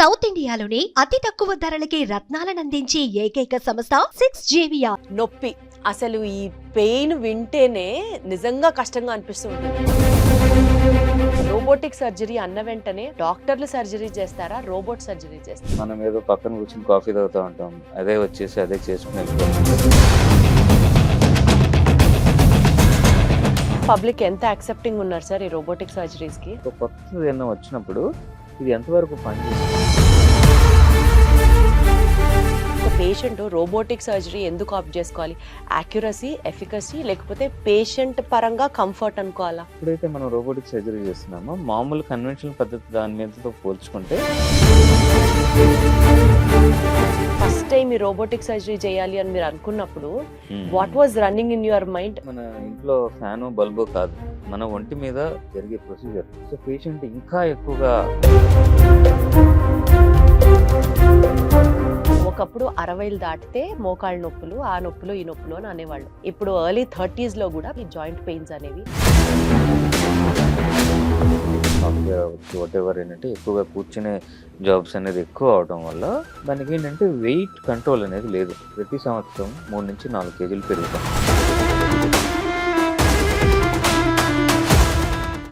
South ఇండియాలోని అతి తక్కువ ధరలకి రత్నాలనందించే ఏకైక సంస్థ 6JVR. నొప్పి అసలు ఈ పెయిన్ వింటేనే నిజంగా కష్టంగా అనిపిస్తుంది. రోబోటిక్ సర్జరీ అన్న వెంటనే డాక్టర్లు సర్జరీ చేస్తారా, రోబోట్ సర్జరీ చేస్తారా? మనం ఏదో పక్కన కూర్చొని కాఫీ తాగుతూ ఉంటాం, అదే వచ్చేసి అదే చేసుకుని వెళ్తాం. పబ్లిక్ ఎంత యాక్సెప్టింగ్ ఉన్నారు సార్ ఈ రోబోటిక్ సర్జరీస్ కి? ఒక కొత్తది ఏదైనా వచ్చినప్పుడు ఇది ఎంతవరకు పనిచేస్తుంది? పేషెంట్ రోబోటిక్ సర్జరీ ఎందుకు ఆప్ట్ చేసుకోవాలి? యాక్యురసీ, ఎఫికసీ, లేకపోతే పేషెంట్ పరంగా కంఫర్ట్ అనుకోవాలా? ఎప్పుడైతే మనం రోబోటిక్ సర్జరీ చేస్తున్నామో మామూలు కన్వెన్షనల్ పద్ధతి దాని మీదతో పోల్చుకుంటే ఫస్ట్ టైం ఈ రోబోటిక్ సర్జరీ చేయాలి అని మీరు అనుకున్నప్పుడు what was running in your mind? మన ఇంట్లో ఫ్యాను బల్బు కాదు, మన ఒంటి మీద జరిగే ప్రొసీజర్. సో పేషెంట్ ఇంకా ఎక్కువగా ఒకప్పుడు 60 దాటితే మోకాళ్ళ నొప్పులు, ఆ నొప్పులు ఈ నొప్పులు అని అనేవాళ్ళు. ఇప్పుడు ఎర్లీ 30s లో కూడా ఈ జాయింట్ పెయిన్స్ అనేవి వాట్ ఎవర్ ఏంటంటే ఎక్కువగా కూర్చునే జాబ్స్ అనేది ఎక్కువ అవడం వల్ల దానికి ఏంటంటే వెయిట్ కంట్రోల్ అనేది లేదు. ప్రతి సంవత్సరం 3 నుంచి 4 కేజీలు పెరుగుతాం.